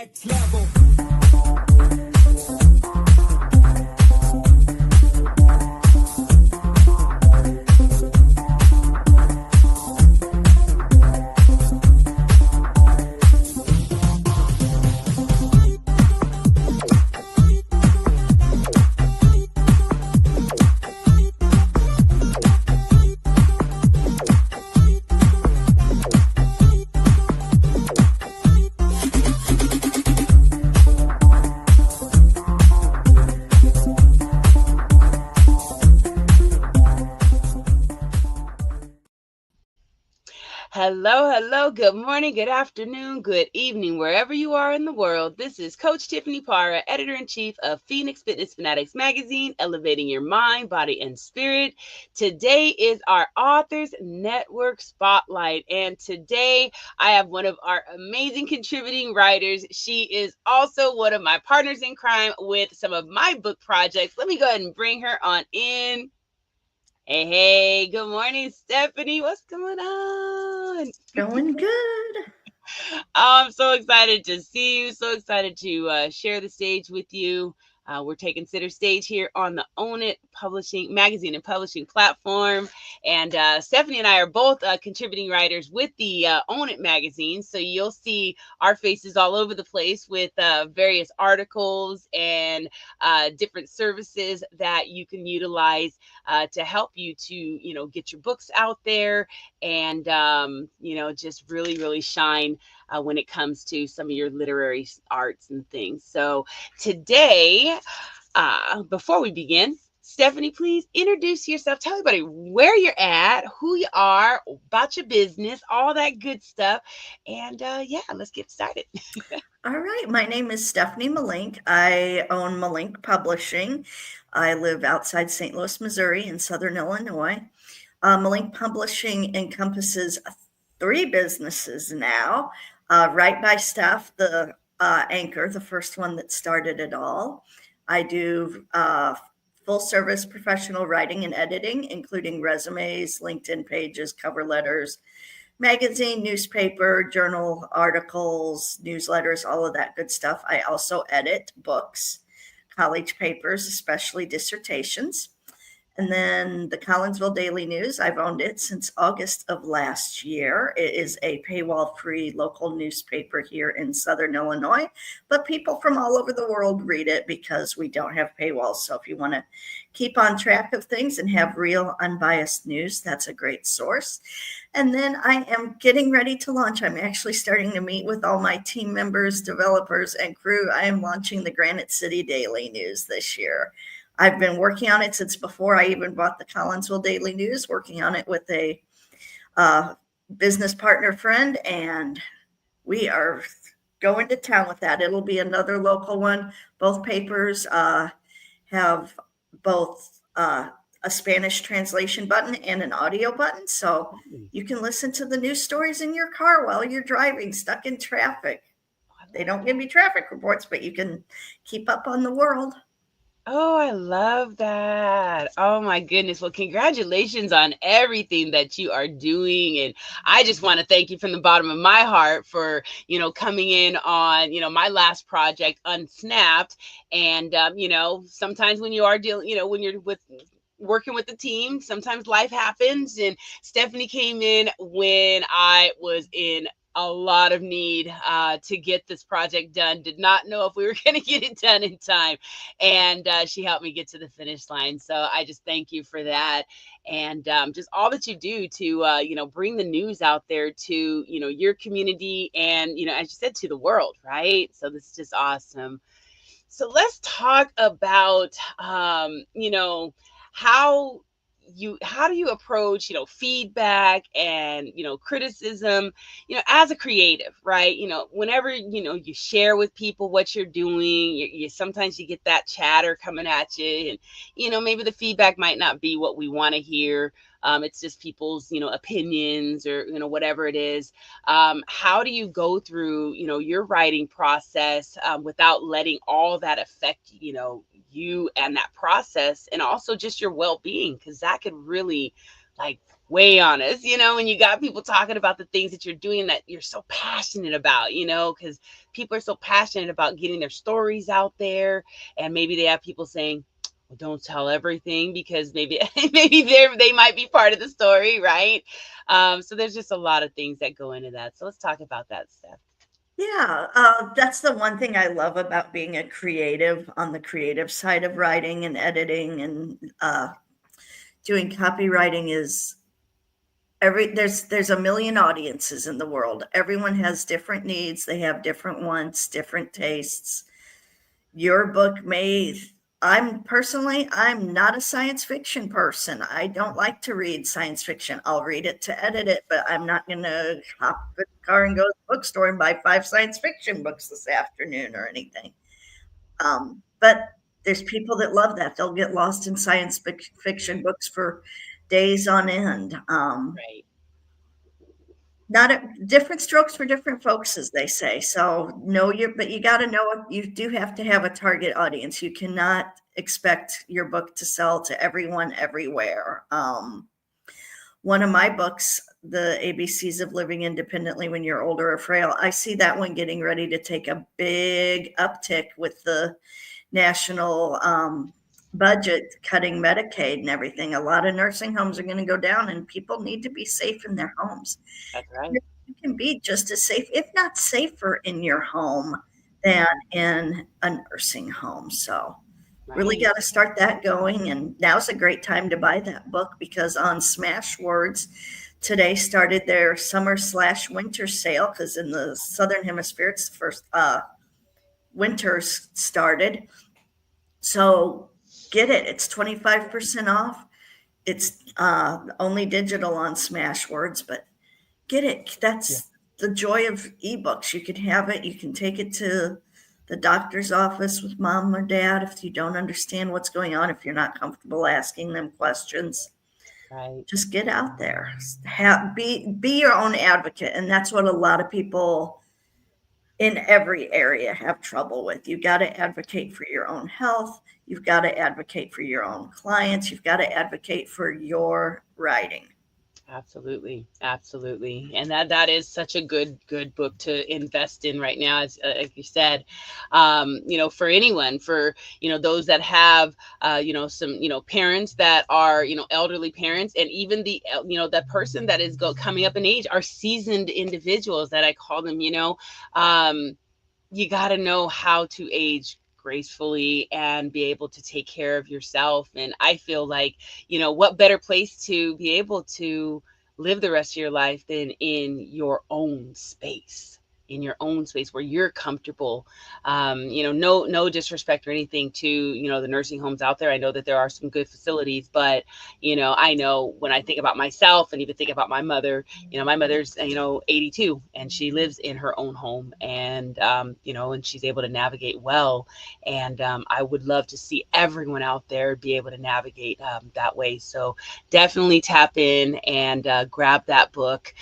next level. Hello, hello. Good morning, good afternoon, good evening, wherever you are in the world. This is Coach Tiffany Parra, editor in chief of Phoenix Fitness Fanatics magazine, elevating your mind, body, and spirit. Today is our Authors Network Spotlight, and today I have one of our amazing contributing writers. She is also one of my partners in crime with some of my book projects. Let me go ahead and bring her on in. Hey, good morning, Stephanie. What's going on? Going good. I'm so excited to see you. So excited to share the stage with you. We're taking center stage here on the Own It Publishing magazine and publishing platform. And Stephanie and I are both contributing writers with the Own It magazine. So you'll see our faces all over the place with various articles and different services that you can utilize to help you to, get your books out there and, just really, really shine when it comes to some of your literary arts and things. So today, before we begin, Stephanie, please introduce yourself. Tell everybody where you're at, who you are, about your business, all that good stuff. And let's get started. All right. My name is Stephanie Malink. I own Malink Publishing. I live outside St. Louis, Missouri, in Southern Illinois. Malink Publishing encompasses 3 businesses now. Right by Staff, the anchor, the first one that started it all. I do full service professional writing and editing, including resumes, LinkedIn pages, cover letters, magazine, newspaper, journal articles, newsletters, all of that good stuff. I also edit books, college papers, especially dissertations. And then the Collinsville Daily News, I've owned it since August of last year. It is a paywall-free local newspaper here in Southern Illinois, but people from all over the world read it because we don't have paywalls. So if you want to keep on track of things and have real unbiased news, that's a great source. And then I am getting ready to launch. I'm actually starting to meet with all my team members, developers, and crew. I am launching the Granite City Daily News this year. I've been working on it since before I even bought the Collinsville Daily News, working on it with a business partner friend, and we are going to town with that. It'll be another local one. Both papers have both a Spanish translation button and an audio button, so you can listen to the news stories in your car while you're driving, stuck in traffic. They don't give me traffic reports, but you can keep up on the world. Oh, I love that. Oh my goodness. Well, congratulations on everything that you are doing. And I just want to thank you from the bottom of my heart for, coming in on, my last project, Unsnapped. And, sometimes when you are dealing, when you're working with the team, sometimes life happens. And Stephanie came in when I was in a lot of need to get this project done. Did not know if we were going to get it done in time. And she helped me get to the finish line. So I just thank you for that. And just all that you do to, bring the news out there to, your community and, as you said, to the world, right? So this is just awesome. So let's talk about, how how do you approach feedback and criticism as a creative, right? Whenever you share with people what you're doing, you sometimes you get that chatter coming at you, and maybe the feedback might not be what we want to hear. It's just people's opinions or whatever it is. How do you go through your writing process without letting all that affect you and that process, and also just your well-being, because that could really like weigh on us, when you got people talking about the things that you're doing that you're so passionate about, because people are so passionate about getting their stories out there. And maybe they have people saying, well, don't tell everything because maybe maybe they might be part of the story, right? So there's just a lot of things that go into that. So let's talk about that stuff. Yeah, that's the one thing I love about being a creative on the creative side of writing and editing and doing copywriting is there's a million audiences in the world. Everyone has different needs, they have different wants, different tastes. Your book may I'm not a science fiction person. I don't like to read science fiction. I'll read it to edit it, but I'm not going to hop in the car and go to the bookstore and buy 5 science fiction books this afternoon or anything. But there's people that love that. They'll get lost in fiction books for days on end. Right. Not a, different strokes for different folks, as they say. So but you got to know you do have to have a target audience. You cannot expect your book to sell to everyone everywhere. One of my books, The ABCs of Living Independently When You're Older or Frail, I see that one getting ready to take a big uptick with the national budget cutting Medicaid and everything. A lot of nursing homes are going to go down, and people need to be safe in their homes. That's right. You can be just as safe, if not safer, in your home than in a nursing home. So, really Right. got to start that going. And now's a great time to buy that book because on Smashwords today started their summer/winter sale because in the Southern Hemisphere, it's the first winter's started. So, get it. It's 25% off. It's only digital on Smashwords, but get it. Yeah. That's the joy of ebooks. You can have it. You can take it to the doctor's office with mom or dad if you don't understand what's going on, if you're not comfortable asking them questions. Right. Just get out there. Be your own advocate. And that's what a lot of people in every area have trouble with. You've got to advocate for your own health. You've got to advocate for your own clients. You've got to advocate for your writing. Absolutely, absolutely, and that is such a good book to invest in right now, as like you said, for anyone, for those that have some parents that are elderly parents, and even the person that is coming up in age are seasoned individuals that I call them. Um, you got to know how to age gracefully and be able to take care of yourself. And I feel like, what better place to be able to live the rest of your life than in your own space. In your own space where you're comfortable. No disrespect or anything to the nursing homes out there. I know that there are some good facilities, but I know when I think about myself and even think about my mother, my mother's 82 and she lives in her own home, and and she's able to navigate well. And I would love to see everyone out there be able to navigate that way. So definitely tap in and grab that book.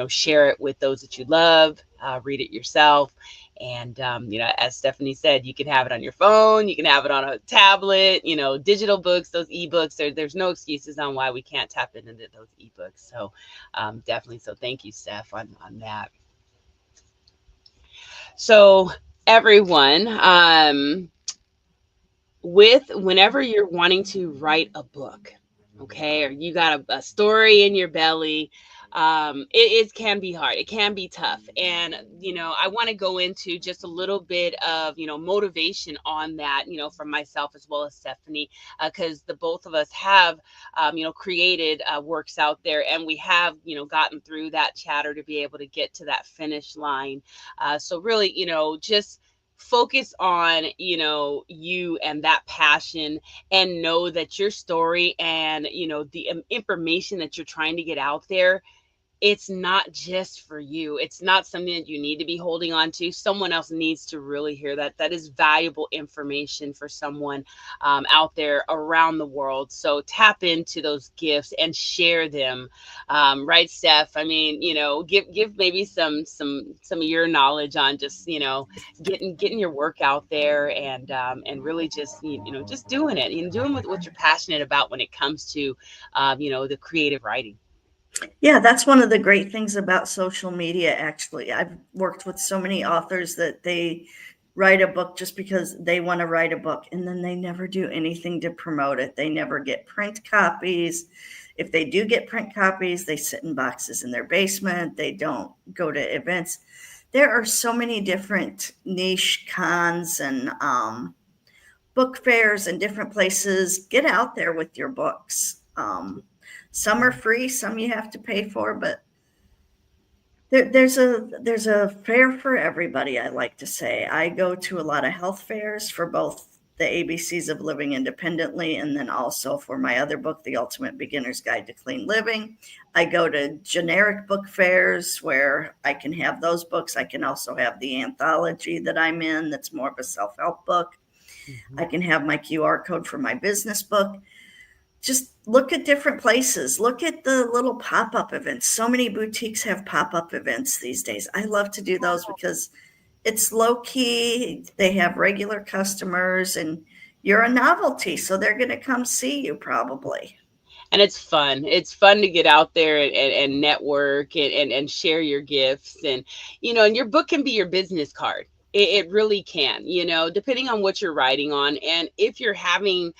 Share it with those that you love. Read it yourself. And, as Stephanie said, you can have it on your phone, you can have it on a tablet, digital books, those ebooks. There's no excuses on why we can't tap into those ebooks. So, definitely. So, thank you, Steph, on that. So, everyone, whenever you're wanting to write a book, okay, or you got a story in your belly, it can be hard, it can be tough. And I want to go into just a little bit of motivation on that, from myself as well as Stephanie, because the both of us have created works out there, and we have gotten through that chatter to be able to get to that finish line. So really, just focus on you and that passion, and know that your story and the information that you're trying to get out there, it's not just for you. It's not something that you need to be holding on to. Someone else needs to really hear that. That is valuable information for someone out there around the world. So tap into those gifts and share them. Right, Steph? I mean, give maybe some of your knowledge on just getting your work out there, and really just just doing it. Doing what you're passionate about when it comes to the creative writing. Yeah, that's one of the great things about social media, actually. I've worked with so many authors that they write a book just because they want to write a book, and then they never do anything to promote it. They never get print copies. If they do get print copies, they sit in boxes in their basement. They don't go to events. There are so many different niche cons and book fairs and different places. Get out there with your books. Some are free, some you have to pay for, but there's a fair for everybody. I like to say I go to a lot of health fairs for both the ABCs of living independently, and then also for my other book, The Ultimate Beginner's Guide to Clean Living. I go to generic book fairs where I can have those books. I can also have the anthology that I'm in that's more of a self-help book. I Mhm. can have my QR code for my business book. Just look at different places. Look at the little pop up events. So many boutiques have pop up events these days. I love to do those because it's low key. They have regular customers, and you're a novelty. So they're going to come see you probably. And it's fun. It's fun to get out there and network and share your gifts. And, and your book can be your business card. It really can, depending on what you're writing on. And if you're having,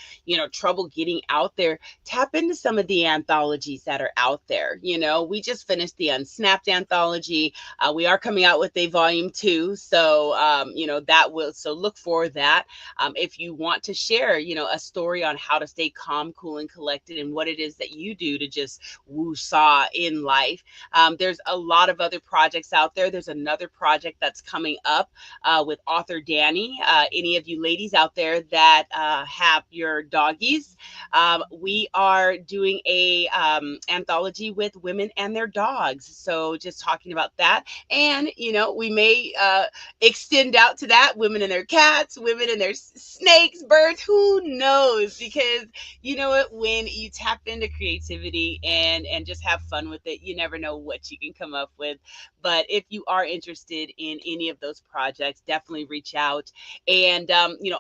trouble getting out there, tap into some of the anthologies that are out there. We just finished the Unsnapped anthology. We are coming out with a volume 2. So, so look for that. If you want to share, a story on how to stay calm, cool, and collected, and what it is that you do to just woo-saw in life. There's a lot of other projects out there. There's another project that's coming up with author Danny. Any of you ladies out there that have your doggies, we are doing a anthology with women and their dogs. So just talking about that, and we may extend out to that, women and their cats, women and their snakes, birds, who knows? Because you know what, when you tap into creativity and just have fun with it, you never know what you can come up with. But if you are interested in any of those projects, definitely reach out. And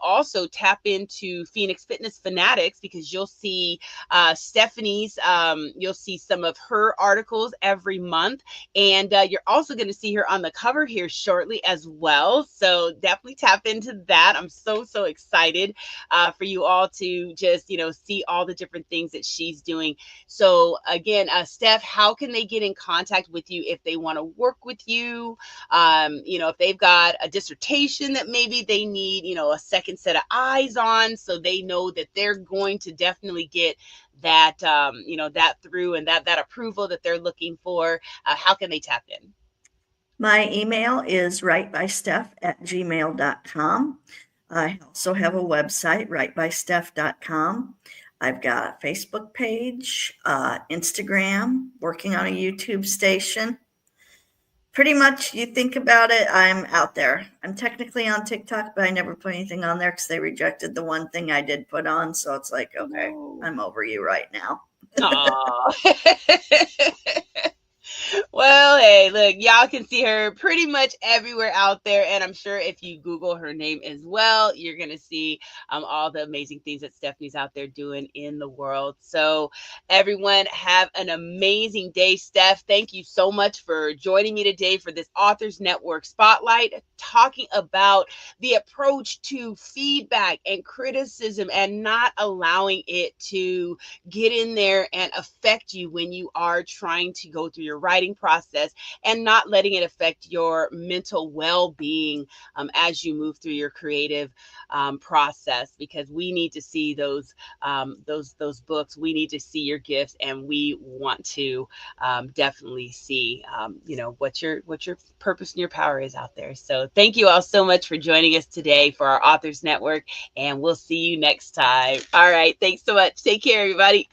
also tap into Phoenix Fitness Fanatics, because you'll see some of her articles every month, and you're also going to see her on the cover here shortly as well. So definitely tap into that. I'm so excited for you all to just, see all the different things that she's doing. So again, Steph, how can they get in contact with you if they want to work with you? If they've got a dissertation that maybe they need, a second set of eyes on, so they know that they're going to definitely get that, that through, and that approval that they're looking for. How can they tap in? My email is writebysteph@gmail.com. I also have a website, writebysteph.com. I've got a Facebook page, Instagram, working on a YouTube station. Pretty much, you think about it, I'm out there. I'm technically on TikTok, but I never put anything on there because they rejected the one thing I did put on. So it's like, okay, No. I'm over you right now. Aw. Well, hey, look, y'all can see her pretty much everywhere out there. And I'm sure if you Google her name as well, you're going to see all the amazing things that Stephanie's out there doing in the world. So, everyone, have an amazing day. Steph, thank you so much for joining me today for this Authors Network Spotlight, talking about the approach to feedback and criticism and not allowing it to get in there and affect you when you are trying to go through your writing process, and not letting it affect your mental well-being as you move through your creative process, because we need to see those books, we need to see your gifts, and we want to definitely see what your purpose and your power is out there. So thank you all so much for joining us today for our Authors Network, and we'll see you next time. All right, thanks so much. Take care, everybody.